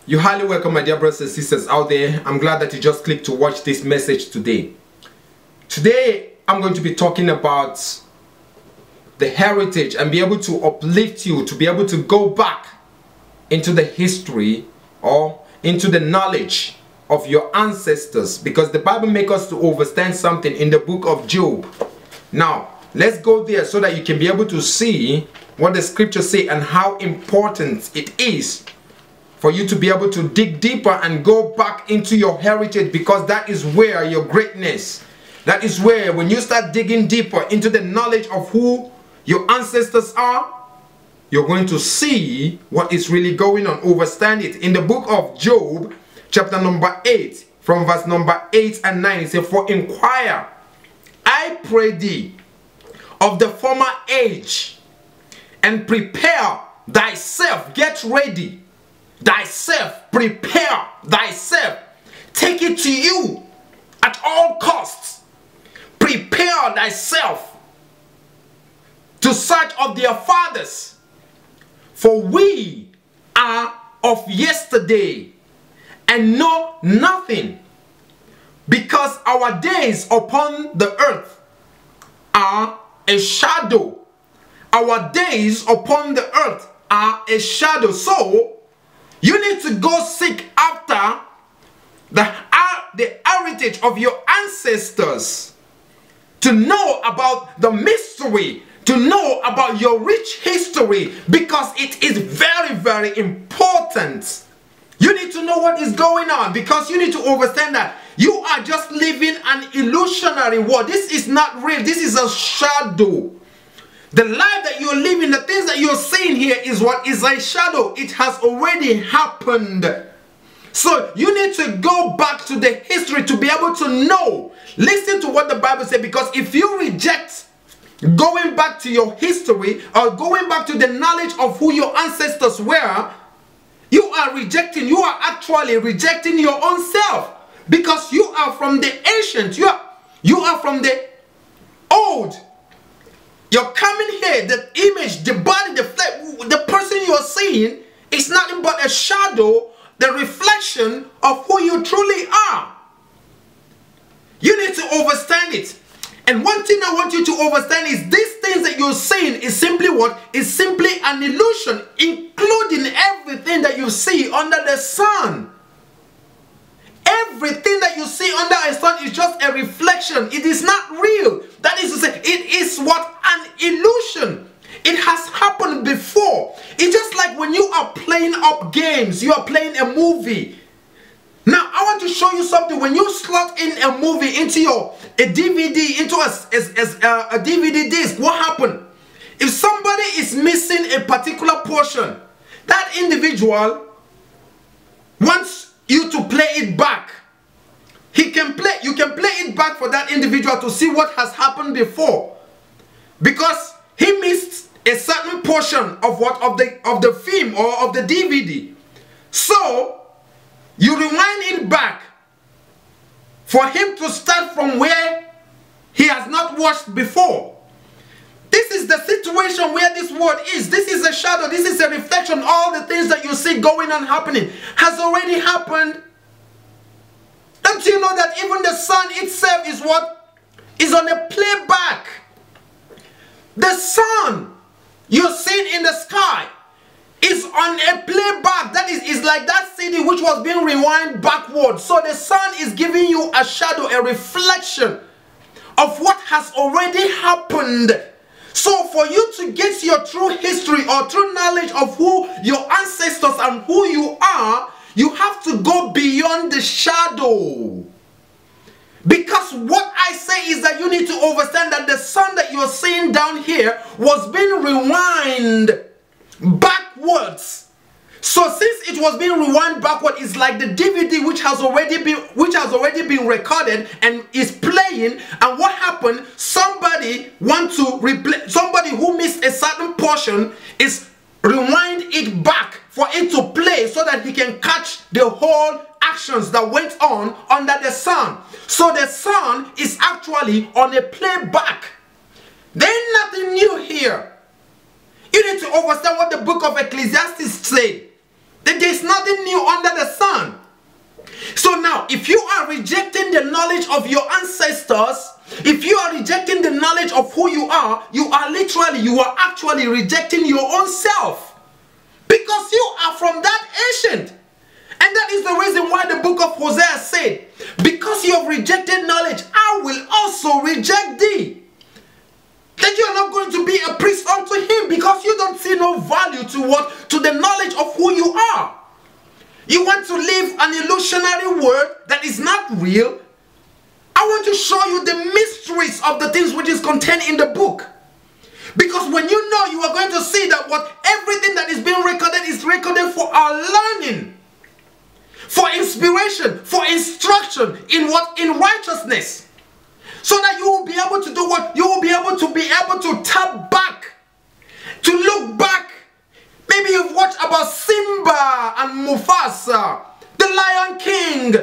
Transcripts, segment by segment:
You're highly welcome, my dear brothers and sisters out there. I'm glad that you just clicked to watch this message today. Today, I'm going to be talking about the heritage and be able to uplift you, to be able to go back into the history or into the knowledge of your ancestors, because the Bible makes us to understand something in the book of Job. Now, let's go there so that you can be able to see what the scriptures say and how important it is for you to be able to dig deeper and go back into your heritage, because that is where your greatness, that is where when you start digging deeper into the knowledge of who your ancestors are, you're going to see what is really going on. Understand it. In the book of Job, chapter number 8, from verse number 8 and 9, it says, "For inquire, I pray thee, of the former age, and prepare thyself," get ready, thyself, prepare thyself, take it to you at all costs, prepare thyself to search of their fathers, for we are of yesterday and know nothing, because our days upon the earth are a shadow. Our days upon the earth are a shadow. So you need to go seek after the heritage of your ancestors, to know about the mystery, to know about your rich history, because it is very, very important. You need to know what is going on, because you need to understand that you are just living an illusionary world. This is not real. This is a shadow. The life that you're living, the things that you're seeing here is what is a shadow. It has already happened. So you need to go back to the history to be able to know. Listen to what the Bible says, because if you reject going back to your history or going back to the knowledge of who your ancestors were, you are actually rejecting your own self, because you are from the ancient, you are from the old. You're coming here, the image, the body, the flesh, the person you're seeing is nothing but a shadow, the reflection of who you truly are. You need to understand it. And one thing I want you to understand is these things that you're seeing is simply what? Is simply an illusion, including everything that you see under the sun. Everything that you see under a sun is just a reflection. It is not real. That is to say, it is what? An illusion. It has happened before. It's just like when you are playing up games, you are playing a movie. Now, I want to show you something. When you slot in a movie into a DVD, into a DVD disc, what happened? If somebody is missing a particular portion, that individual wants you to play it back. You can play it back for that individual to see what has happened before, because he missed a certain portion of the film or of the DVD. So you rewind it back for him to start from where he has not watched before. This is the situation where this world is. This is a shadow. This is a reflection. All the things that you see going on happening has already happened. Don't you know that even the sun itself is what? Is on a playback. The sun you're seeing in the sky is on a playback. That is like that CD which was being rewind backwards. So the sun is giving you a shadow, a reflection of what has already happened. So for you to get your true history or true knowledge of who your ancestors and who you are, you have to go beyond the shadow. Because what I say is that you need to understand that the sun that you're seeing down here was being rewind backwards. So since it was being rewind backward, it's like the DVD which has already been recorded and is playing. And what happened? Somebody who missed a certain portion is rewind it back for it to play so that he can catch the whole actions that went on under the sun. So the sun is actually on a playback. There's nothing new here. You need to understand what the book of Ecclesiastes said. That there's nothing new under the sun. So now, if you are rejecting the knowledge of your ancestors, if you are rejecting the knowledge of who you are actually rejecting your own self. Because you are from that ancient. And that is the reason why the book of Hosea said, because you have rejected knowledge, I will also reject thee. That you are not going to be a priest unto him because you don't see no value to what? To the knowledge of who you are. You want to live an illusionary world that is not real. I want to show you the mysteries of the things which is contained in the book. Because when you know, you are going to see that what everything that is being recorded is recorded for our learning, for inspiration, for instruction in what? In righteousness. So that you will be able to do what? You will be able to tap back, to look back. Maybe you've watched about Simba and Mufasa, the Lion King.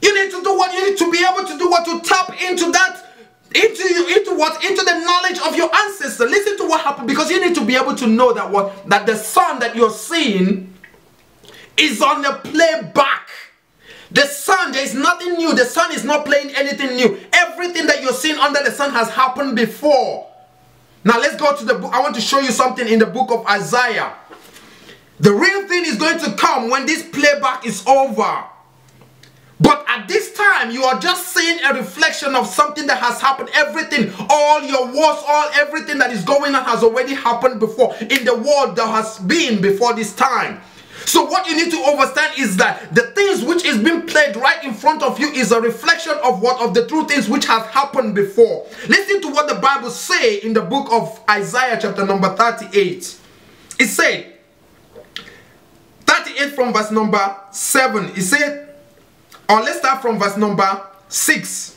You need to do what? You need to be able to do what? To tap into that, into what? Into the knowledge of your ancestor. Listen to what happened, because you need to be able to know that what? That the sun that you're seeing is on the playback. The sun, there is nothing new. The sun is not playing anything new. Everything that you're seeing under the sun has happened before. Now let's go to the book. I want to show you something in the book of Isaiah. The real thing is going to come when this playback is over. But at this time, you are just seeing a reflection of something that has happened. Everything, all your wars, everything that is going on has already happened before. In the world that has been before this time. So what you need to understand is that the things which is being played right in front of you is a reflection of what? Of the true things which have happened before. Listen to what the Bible says in the book of Isaiah chapter number 38. It said, 38 from verse number 7. It said, or let's start from verse number 6.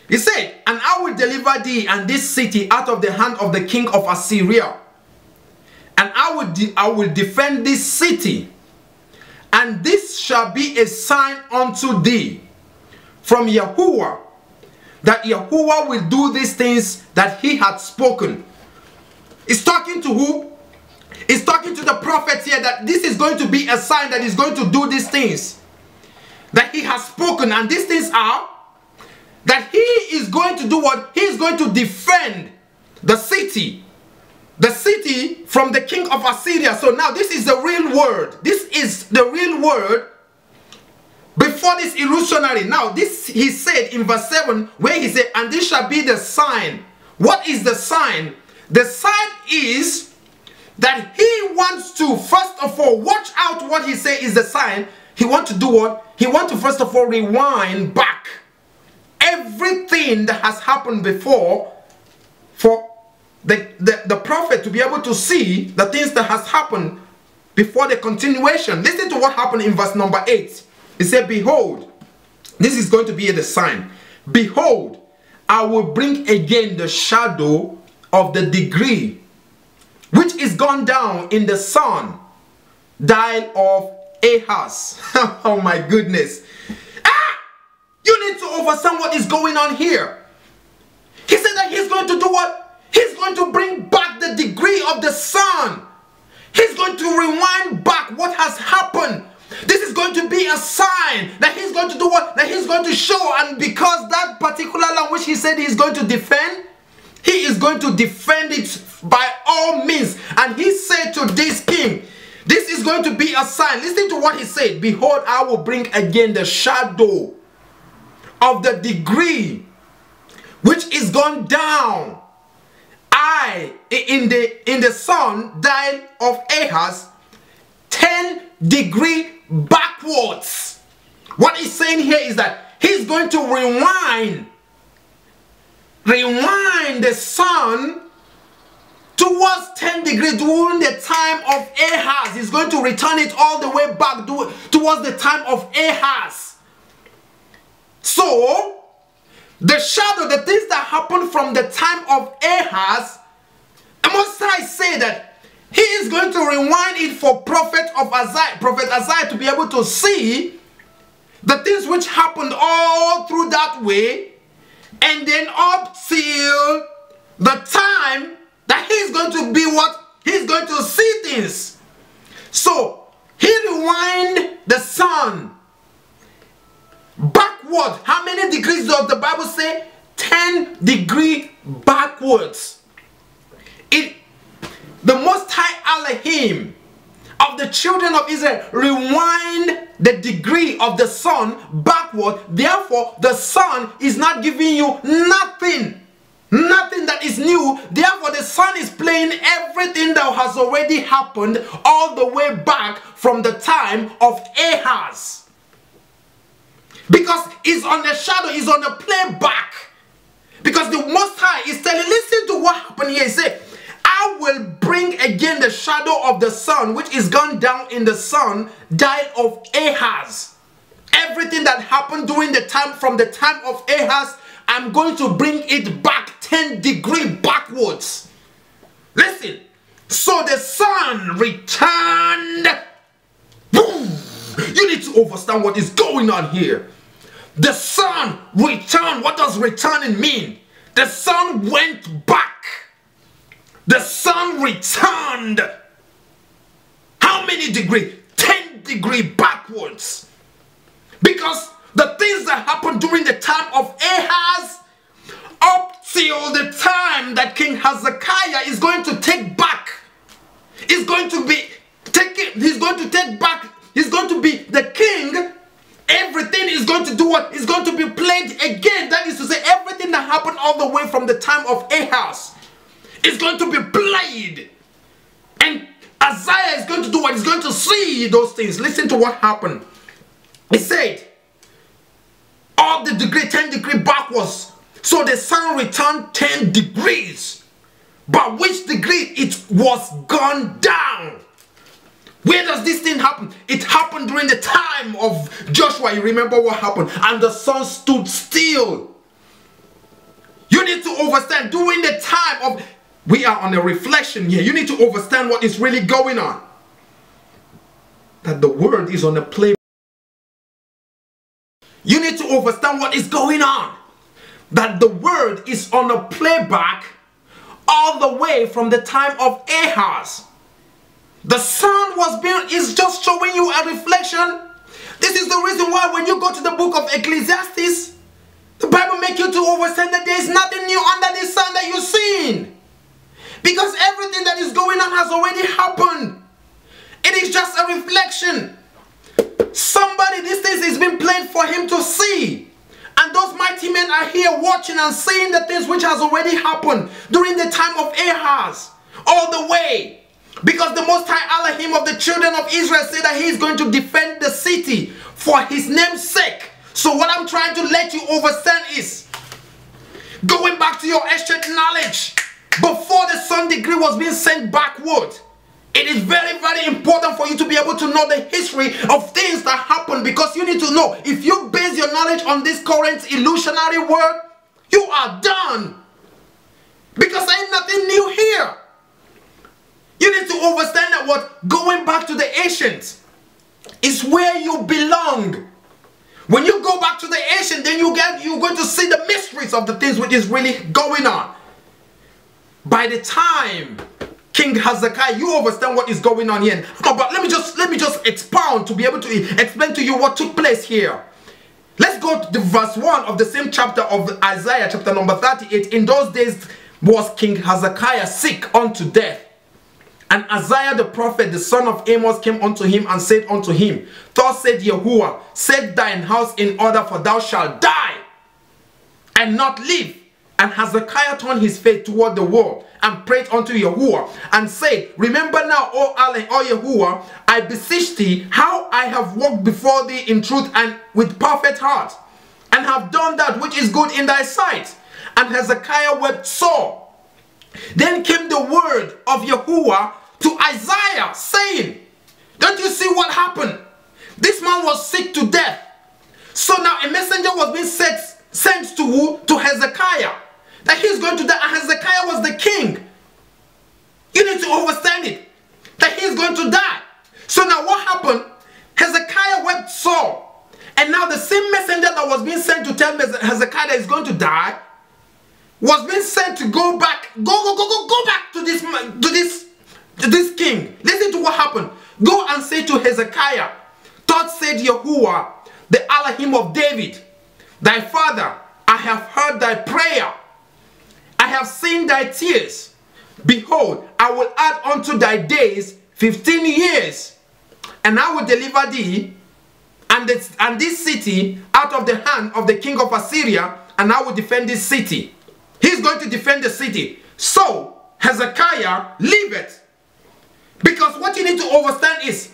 It said, and I will deliver thee and this city out of the hand of the king of Assyria. And I will defend this city, and this shall be a sign unto thee from Yahuwah, that Yahuwah will do these things that he had spoken. It's talking to who? It's talking to the prophet here, that this is going to be a sign that he's going to do these things that he has spoken. And these things are that he is going to do what? He is going to defend the city. The city from the king of Assyria. So now this is the real word. This is the real word before this illusionary. Now this he said in verse 7, where he said, and this shall be the sign. What is the sign? The sign is that he wants to, first of all, watch out what he said is the sign. He wants to do what? He wants to first of all rewind back everything that has happened before, for the prophet to be able to see the things that has happened before the continuation. Listen to what happened in verse number 8. It said, behold, this is going to be the sign. Behold, I will bring again the shadow of the degree which is gone down in the sun dial of Ahaz. Oh my goodness. You need to understand what is going on here. He said that he's going to do what? He's going to bring back the degree of the sun. He's going to rewind back what has happened. This is going to be a sign that he's going to do what? That he's going to show. And because that particular land which he said he's going to defend, he is going to defend it by all means. And he said to this king, this is going to be a sign. Listen to what he said. Behold, I will bring again the shadow of the degree which is gone down. In the sun dial of Ahaz, 10 degrees backwards. What he's saying here is that he's going to rewind the sun towards 10 degrees during the time of Ahaz. He's going to return it all the way back towards the time of Ahaz. So the shadow, the things that happened from the time of Ahaz, must I say that he is going to rewind it for Prophet Isaiah to be able to see the things which happened all through that way, and then up till the time that he's going to be what? He's going to see things. So he rewind the sun backward. How many degrees does the Bible say? 10 degrees backwards. The Most High Elohim of the children of Israel rewind the degree of the sun backward. Therefore, the sun is not giving you nothing that is new. Therefore, the sun is playing everything that has already happened all the way back from the time of Ahaz. Because it's on the shadow, it's on the playback. Because the Most High is telling, listen to what happened here. He said, I will bring again the shadow of the sun, which is gone down in the sun, dial of Ahaz. Everything that happened during the time, from the time of Ahaz, I'm going to bring it back 10 degrees backwards. Listen. So the sun returned. Boom. You need to understand what is going on here. The sun returned. What does returning mean? The sun went back. The sun returned. How many degrees? 10 degrees backwards. Because the things that happened during the time of Ahaz up till the time that King Hezekiah is going to take back. He's going to be taken. He's going to take back. He's going to be the king. Everything is going to do what? It's going to be played again. That is to say, everything that happened all the way from the time of Ahaz is going to be played. And Isaiah is going to do what? He's going to see those things. Listen to what happened. He said, all the degree, 10 degrees backwards. So the sun returned 10 degrees. But which degree? It was gone down. Where does this thing happen? It happened during the time of Joshua. You remember what happened? And the sun stood still. You need to understand, during the time of, we are on a reflection here. You need to understand what is really going on. That the word is on a play. You need to understand what is going on. That the word is on a playback all the way from the time of Ahaz. The sun is just showing you a reflection. This is the reason why when you go to the book of Ecclesiastes, the Bible makes you to understand that there is nothing new under the sun that you've seen. Because everything that is going on has already happened. It is just a reflection. Somebody, these things is being played for him to see. And those mighty men are here watching and seeing the things which has already happened during the time of Ahaz. All the way. Because the Most High Elohim of the children of Israel said that he is going to defend the city for his name's sake. So what I'm trying to let you understand is, going back to your ancient knowledge, before the sun degree was being sent backward, it is very, very important for you to be able to know the history of things that happened. Because you need to know, if you base your knowledge on this current illusionary world, you are done. Because there ain't nothing new here. You need to understand that what going back to the ancients is where you belong. When you go back to the ancient, then you're going to see the mysteries of the things which is really going on. By the time King Hezekiah, you understand what is going on here. But let me just expound to be able to explain to you what took place here. Let's go to the verse 1 of the same chapter of Isaiah, chapter number 38. In those days was King Hezekiah sick unto death. And Isaiah the prophet, the son of Amos, came unto him and said unto him, Thus said Yahuwah, set thine house in order, for thou shalt die and not live. And Hezekiah turned his face toward the wall and prayed unto Yahuwah and said, Remember now, O Yahuwah, I beseech thee, how I have walked before thee in truth and with perfect heart, and have done that which is good in thy sight. And Hezekiah wept sore. Then came the word of Yahuwah to Isaiah, saying, Don't you see what happened? This man was sick to death. So now a messenger was being sent to who? To Hezekiah. That he's going to die. And Hezekiah was the king. You need to understand it. That he's going to die. So now what happened? Hezekiah wept sore. And now the same messenger that was being sent to tell Hezekiah that he's going to die was being sent to go back. Go back to this king. Listen to what happened. Go and say to Hezekiah, thus said Yahuwah, the Elohim of David, thy father, I have heard thy prayer. I have seen thy tears. Behold, I will add unto thy days 15 years, and I will deliver thee and this city out of the hand of the king of Assyria, and I will defend this city. He's going to defend the city. So Hezekiah, leave it. Because what you need to understand is,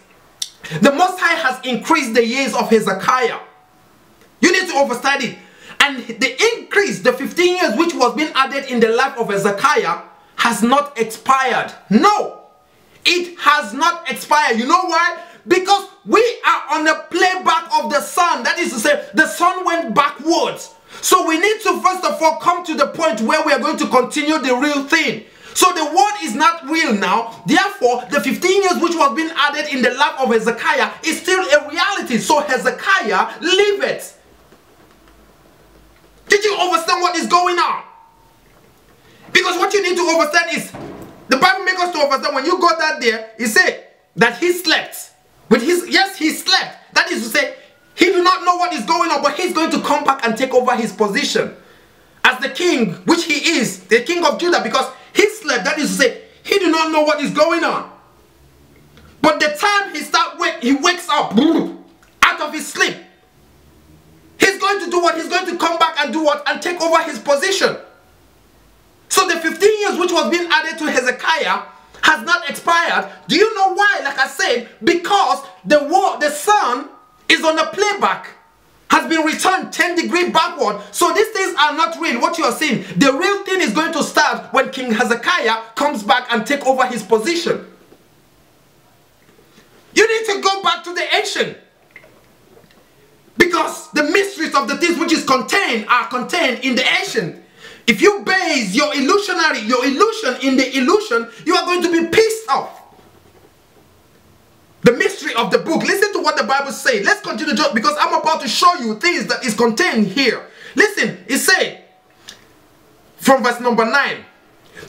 the Most High has increased the years of Hezekiah. You need to understand it. And the increase, the 15 years which was being added in the life of Hezekiah, has not expired. No, it has not expired. You know why? Because we are on a playback of the sun. That is to say, the sun went backwards. So we need to first of all come to the point where we are going to continue the real thing. So the word is not real now. Therefore, the 15 years which was being added in the life of Hezekiah is still a reality. So Hezekiah, leave it. Did you understand what is going on? Because what you need to understand is, the Bible makes us to understand, when you go that there, it said that he slept. With his, yes, he slept. That is to say, he do not know what is going on, but he's going to come back and take over his position as the king, which he is, the king of Judah, because he slept. That is to say, he do not know what is going on. But the time he wakes up out of his sleep, he's going to do what? He's going to come back and do what? And take over his position. So the 15 years which was being added to Hezekiah has not expired. Do you know why? Like I said, because the sun is on a playback, has been returned 10 degrees backward. So these things are not real. What you are seeing, the real thing is going to start when King Hezekiah comes back and take over his position. You need to go back to the ancient. Because the mysteries of the things which is contained are contained in the ancient. If you base your illusion in the illusion, you are going to be pissed off. The mystery of the book. Listen to what the Bible says. Let's continue, because I'm about to show you things that is contained here. Listen, it says, from verse number 9,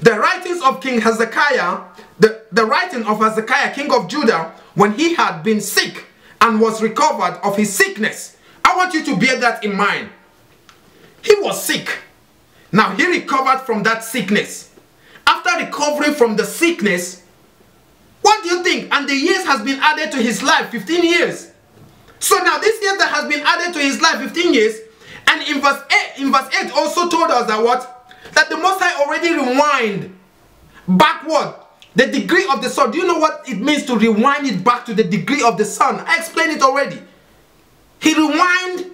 the writings of King Hezekiah, the writing of Hezekiah, king of Judah, when he had been sick and was recovered of his sickness. I want you to bear that in mind. He was sick. Now he recovered from that sickness. After recovering from the sickness, what do you think? And the years has been added to his life, 15 years. So now this year that has been added to his life, 15 years, and in verse 8 also told us that what? That the Most High already rewind backward the degree of the sun. Do you know what it means to rewind it back to the degree of the sun? I explained it already. He rewind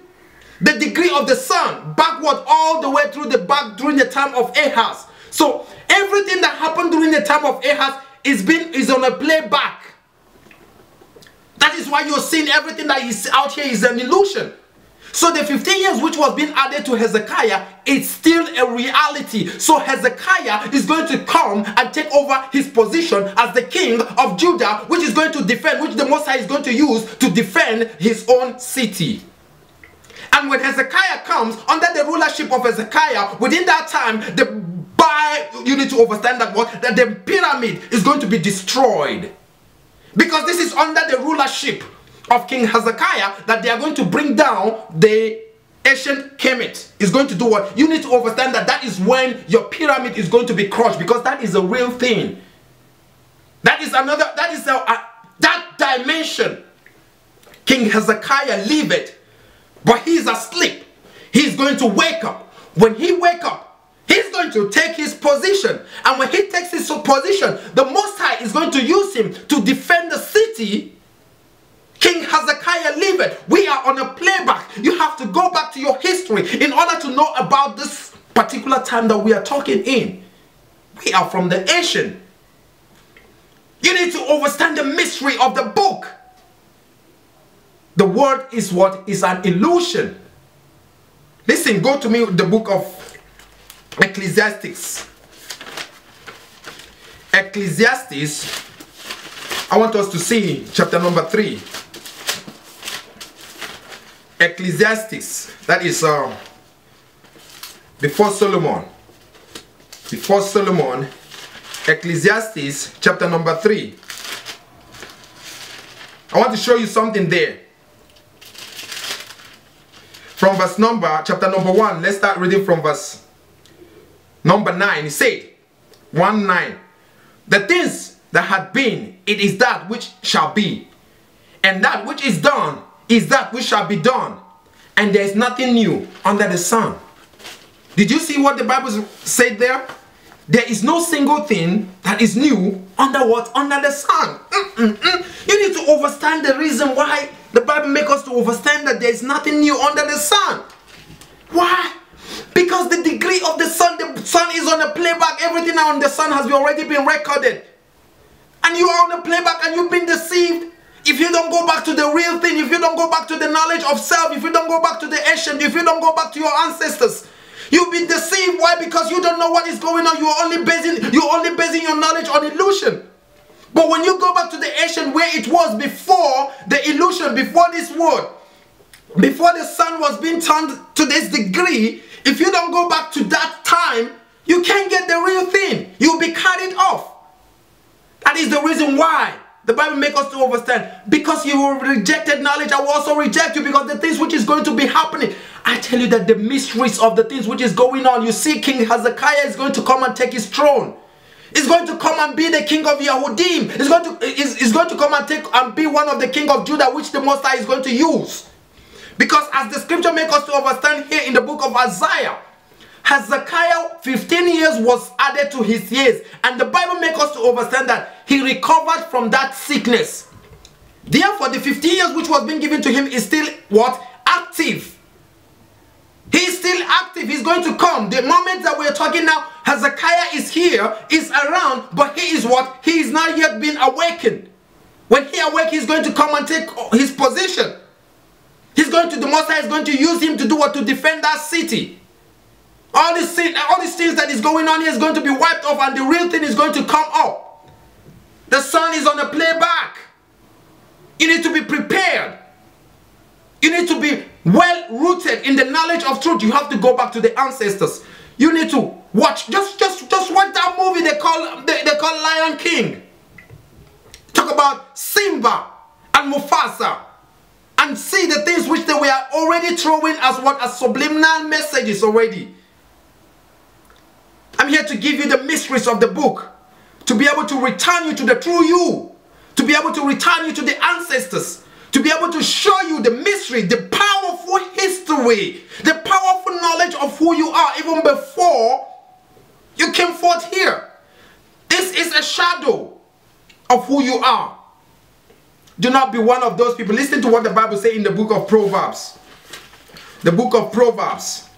the degree of the sun backward all the way through during the time of Ahaz. So everything that happened during the time of Ahaz is on a playback. That is why you're seeing everything that is out here is an illusion. So the 15 years which was being added to Hezekiah, it's still a reality. So Hezekiah is going to come and take over his position as the king of Judah, which is going to defend, which the Most High is going to use to defend his own city. And when Hezekiah comes under the rulership of Hezekiah, within that time, you need to understand that what? That the pyramid is going to be destroyed. Because this is under the rulership of King Hezekiah that they are going to bring down the ancient Kemet. Is going to do what? You need to understand that that is when your pyramid is going to be crushed, because that is a real thing. That is another, that dimension. King Hezekiah leave it, but he is asleep. He is going to wake up. When he wake up, he's going to take his position. And when he takes his position, the Most High is going to use him to defend the city. King Hezekiah leave it. We are on a playback. You have to go back to your history in order to know about this particular time that we are talking in. We are from the ancient. You need to understand the mystery of the book. The word is what? Is an illusion. Listen, go to me the book of Ecclesiastes. Ecclesiastes, I want us to see chapter number 3. Ecclesiastes, that is before Solomon. Before Solomon, Ecclesiastes chapter number 3. I want to show you something there. From verse chapter number 1, let's start reading from verse number 9. It said, 1:9. The things that had been, it is that which shall be. And that which is done is that which shall be done. And there is nothing new under the sun. Did you see what the Bible said there? There is no single thing that is new under what? Under the sun. You need to understand the reason why the Bible makes us to understand that there is nothing new under the sun. Why? Because the degree of the sun is on a playback. Everything on the sun has already been recorded. And you are on a playback and you've been deceived. If you don't go back to the real thing, if you don't go back to the knowledge of self, if you don't go back to the ancient, if you don't go back to your ancestors, you've been deceived. Why? Because you don't know what is going on. You're only basing your knowledge on illusion. But when you go back to the ancient where it was before the illusion, before this world, before the sun was being turned to this degree, if you don't go back to that time, you can't get the real thing. You'll be carried off. That is the reason why the Bible makes us to understand. Because you rejected knowledge, I will also reject you, because the things which is going to be happening. I tell you that the mysteries of the things which is going on. You see, King Hezekiah is going to come and take his throne. He's going to come and be the king of Yehudim. He's going to come and take and be one of the king of Judah, which the Most High is going to use. Because as the scripture makes us to understand here in the book of Isaiah, Hezekiah 15 years was added to his years, and the Bible makes us to understand that he recovered from that sickness. Therefore, the 15 years which was being given to him is still what? Active. He is still active. He's going to come. The moment that we're talking now, Hezekiah is here, is around, but he is what? He is not yet been awakened. When he awakens, he's going to come and take his position. He's going to, the Most High is going to use him to do what? To defend that city. All these things that is going on here is going to be wiped off, and the real thing is going to come up. The sun is on a playback. You need to be prepared. You need to be well rooted in the knowledge of truth. You have to go back to the ancestors. You need to watch. Just watch that movie they call Lion King. Talk about Simba and Mufasa, and see the things which they were already throwing as subliminal messages already. I'm here to give you the mysteries of the book, to be able to return you to the true you, to be able to return you to the ancestors, to be able to show you the mystery, the powerful history, the powerful knowledge of who you are even before you came forth here. This is a shadow of who you are. Do not be one of those people. Listen to what the Bible says in the book of Proverbs. The book of Proverbs.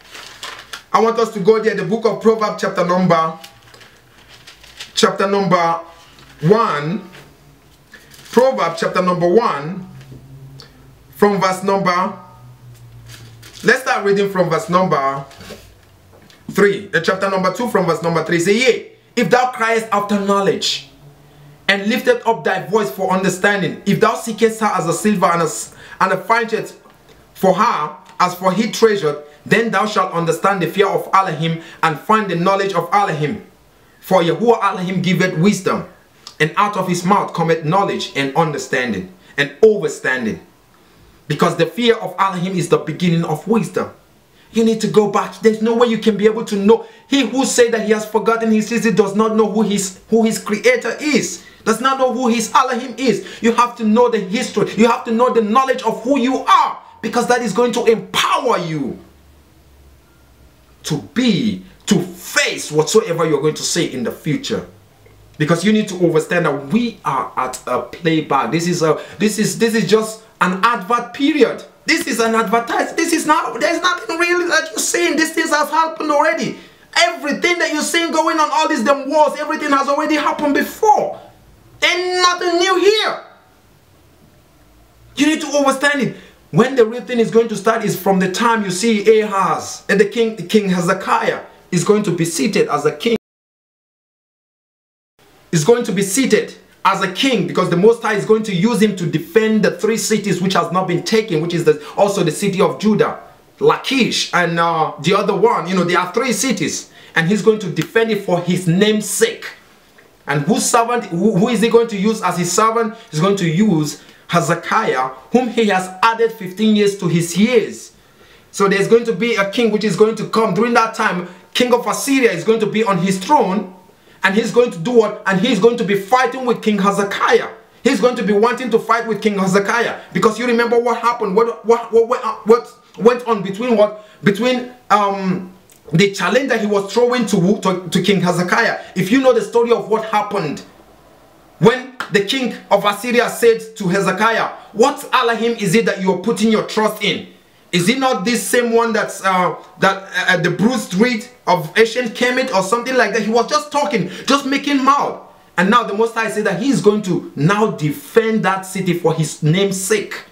I want us to go there. The book of Proverbs, chapter number 1. Proverbs chapter number 1, from verse number, let's start reading from verse number 3. Chapter number 2 from verse number 3. Say, yea, if thou criest after knowledge, and lifteth up thy voice for understanding, if thou seekest her as a silver and a findest for her as for he treasured, then thou shalt understand the fear of Elohim and find the knowledge of Elohim. For Yahuwah Elohim giveth wisdom, and out of his mouth cometh knowledge and understanding and overstanding. Because the fear of Elohim is the beginning of wisdom. You need to go back. There's no way you can be able to know. He who said that he has forgotten his history does not know who his creator is. Does not know who his Elohim is. You have to know the history. You have to know the knowledge of who you are, because that is going to empower you to face whatsoever you're going to say in the future. Because you need to understand that we are at a playback. This is just an advert period. This is an advertisement. This is not, there's nothing really that you're seeing. These things has happened already. Everything that you're seeing going on, all these damn wars, everything has already happened before. Ain't nothing new here. You need to understand it. When the real thing is going to start is from the time you see Ahaz and the king Hezekiah is going to be seated as a king. Is going to be seated as a king, because the Most High is going to use him to defend the 3 cities which has not been taken, which is also the city of Judah, Lachish, and the other one. You know, there are 3 cities, and he's going to defend it for his name's sake. And whose servant, who is he going to use as his servant? He's going to use Hezekiah, whom he has added 15 years to his years. So there's going to be a king which is going to come. During that time, king of Assyria is going to be on his throne. And he's going to do what? And he's going to be fighting with King Hezekiah. He's going to be wanting to fight with King Hezekiah. Because you remember what happened. What went on between what? Between the challenge that he was throwing to King Hezekiah. If you know the story of what happened. When the king of Assyria said to Hezekiah, what Elohim is it that you are putting your trust in? Is it not this same one that's the bruised reed of ancient Kemet or something like that? He was just talking, just making mouth. And now the Most High said that he's going to now defend that city for his name's sake.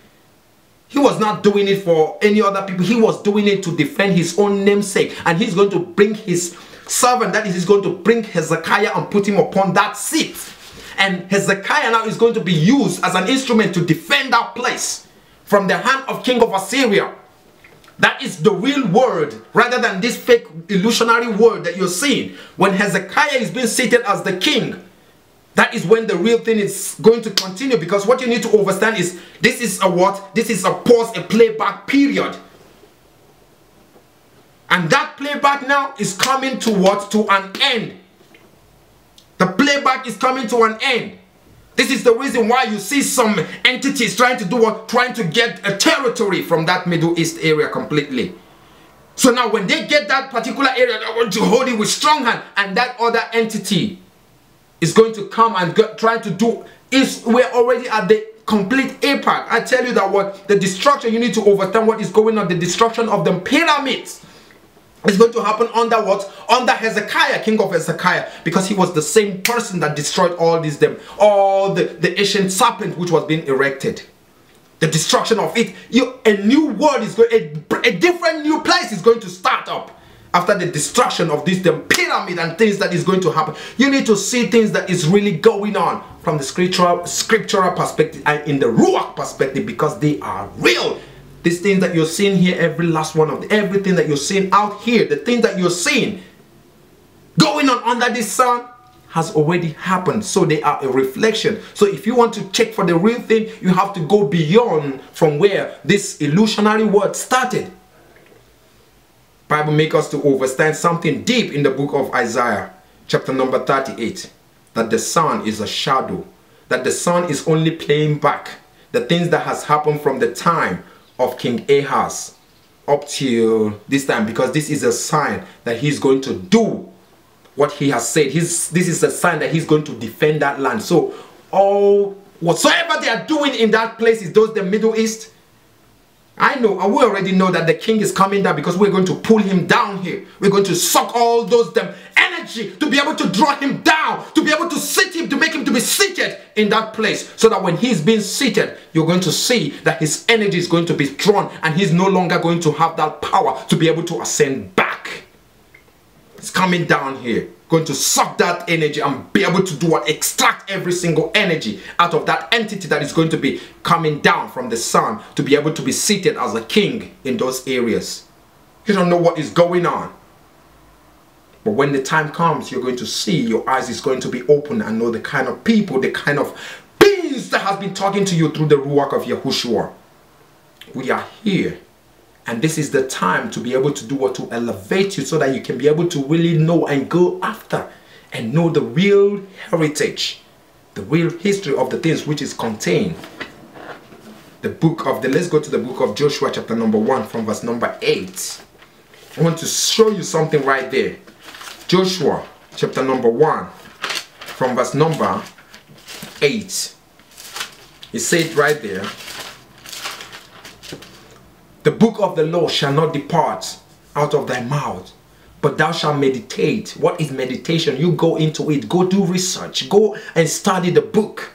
He was not doing it for any other people. He was doing it to defend his own namesake. And he's going to bring his servant, that is, he's going to bring Hezekiah and put him upon that seat. And Hezekiah now is going to be used as an instrument to defend that place from the hand of King of Assyria. That is the real word, rather than this fake illusionary word that you're seeing. When Hezekiah is being seated as the king, that is when the real thing is going to continue. Because what you need to understand is, this is a what? This is a pause, a playback period. And that playback now is coming to what? To an end. The playback is coming to an end. This is the reason why you see some entities trying to do what? Trying to get a territory from that Middle East area completely. So now when they get that particular area, they're going to hold it with strong hand. And that other entity is going to come and try to do is we're already at the complete apex. I tell you that what the destruction, you need to understand what is going on. The destruction of the pyramids is going to happen under what? Under Hezekiah, king of Hezekiah, because he was the same person that destroyed all these all the ancient serpent which was being erected. The destruction of it. A new world is going, a different new place is going to start up after the destruction of this pyramid and things that is going to happen. You need to see things that is really going on from the scriptural perspective and in the Ruach perspective, because they are real. These things that you're seeing here, every last one of them, everything that you're seeing out here, the things that you're seeing going on under this sun has already happened. So they are a reflection. So if you want to check for the real thing, you have to go beyond from where this illusionary word started. Bible makes us to understand something deep in the book of Isaiah, chapter number 38, that the sun is a shadow, that the sun is only playing back the things that has happened from the time of King Ahaz up till this time, because this is a sign that he's going to do what he has said. This is a sign that he's going to defend that land. So whatsoever they are doing in that place, is those the Middle East. I know, and we already know that the king is coming down, because we're going to pull him down here. We're going to suck all those energy to be able to draw him down, to be able to sit him, to make him to be seated in that place, so that when he's being seated, you're going to see that his energy is going to be drawn, and he's no longer going to have that power to be able to ascend back. It's coming down here, going to suck that energy and be able to do what? Extract every single energy out of that entity that is going to be coming down from the sun to be able to be seated as a king in those areas. You don't know what is going on. But when the time comes, you're going to see, your eyes is going to be open and know the kind of people, the kind of beings that has been talking to you through the Ruach of Yahushua. We are here. And this is the time to be able to do what? To elevate you, so that you can be able to really know and go after and know the real heritage, the real history of the things which is contained. Let's go to the book of Joshua chapter number 1 from verse number 8. I want to show you something right there. Joshua chapter number 1 from verse number 8. It said right there, the book of the law shall not depart out of thy mouth, but thou shalt meditate. What is meditation? You go into it, go do research, go and study the book.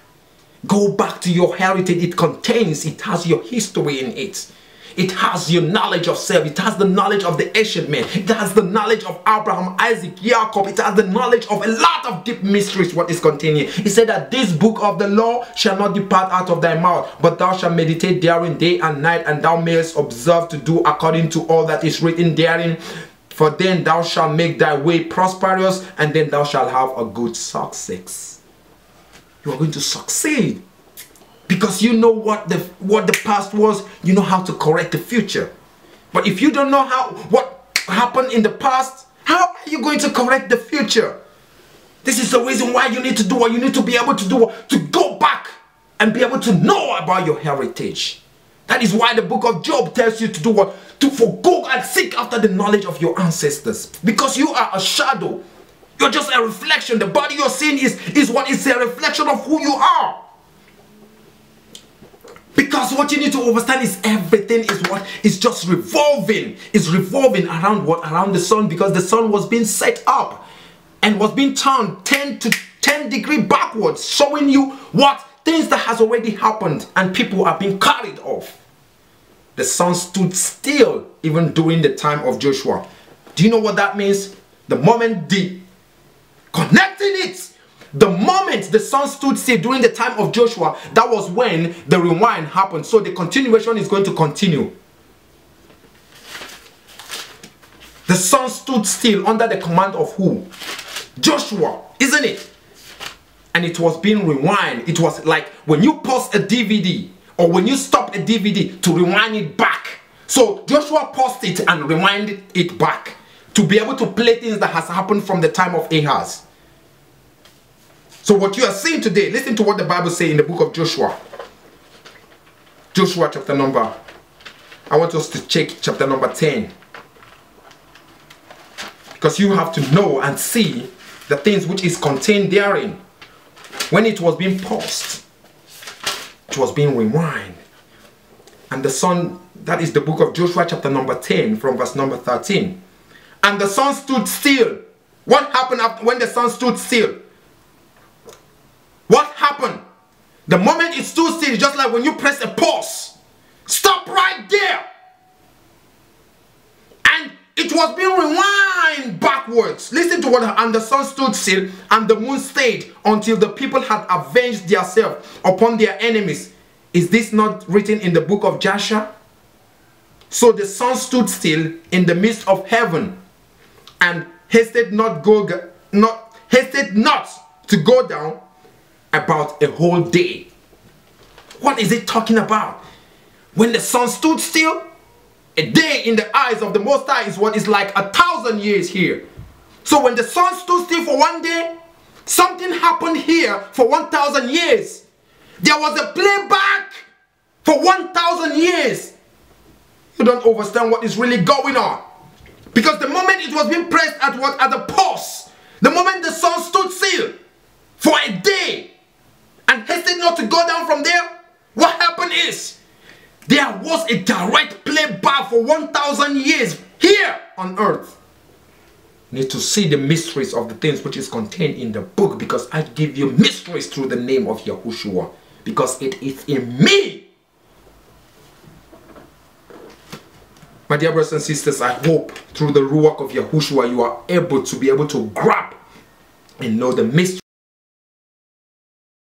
Go back to your heritage. It has your history in it. It has your knowledge of self. It has the knowledge of the ancient men. It has the knowledge of Abraham, Isaac, Jacob. It has the knowledge of a lot of deep mysteries, what is contained here. He said that this book of the law shall not depart out of thy mouth, but thou shalt meditate therein day and night, and thou mayest observe to do according to all that is written therein. For then thou shalt make thy way prosperous, and then thou shalt have a good success. You are going to succeed. Because you know what the past was, you know how to correct the future. But if you don't know what happened in the past, how are you going to correct the future? This is the reason why you need to do what you need to be able to do, to go back and be able to know about your heritage. That is why the book of Job tells you to do what? To forgo and seek after the knowledge of your ancestors. Because you are a shadow. You're just a reflection. The body you're seeing is what is a reflection of who you are. Because what you need to understand is everything is what is just revolving. It's revolving around what? Around the sun, because the sun was being set up and was being turned 10 degrees backwards, showing you what? Things that has already happened, and people are being carried off. The sun stood still even during the time of Joshua. Do you know what that means? The moment the moment the sun stood still during the time of Joshua, that was when the rewind happened. So the continuation is going to continue. The sun stood still under the command of who? Joshua, isn't it? And it was being rewind. It was like when you pause a DVD or when you stop a DVD to rewind it back. So Joshua paused it and rewinded it back to be able to play things that has happened from the time of Ahaz. So what you are seeing today, listen to what the Bible says in the book of Joshua. Joshua chapter number, I want us to check chapter number 10. Because you have to know and see the things which is contained therein. When it was being paused, it was being rewind. And the sun, that is the book of Joshua chapter number 10 from verse number 13. And the sun stood still. What happened when the sun stood still? What happened? The moment it stood still, just like when you press a pause. Stop right there. And it was being rewind backwards. Listen to what, and the sun stood still, and the moon stayed until the people had avenged themselves upon their enemies. Is this not written in the book of Joshua? So the sun stood still in the midst of heaven, and hasted not to go down about a whole day. What is it talking about? When the sun stood still, a day in the eyes of the Most High is what is like 1,000 years here. So when the sun stood still for one day, something happened here for 1,000 years. There was a playback for 1,000 years. You don't understand what is really going on. Because the moment it was being pressed at the pause, the moment the sun stood still for a day and hasted not to go down from there, what happened is there was a direct playback for 1,000 years here on earth. You need to see the mysteries of the things which is contained in the book, because I give you mysteries through the name of Yahushua, because it is in me. My dear brothers and sisters, I hope through the Ruach of Yahushua you are able to grab and know the mystery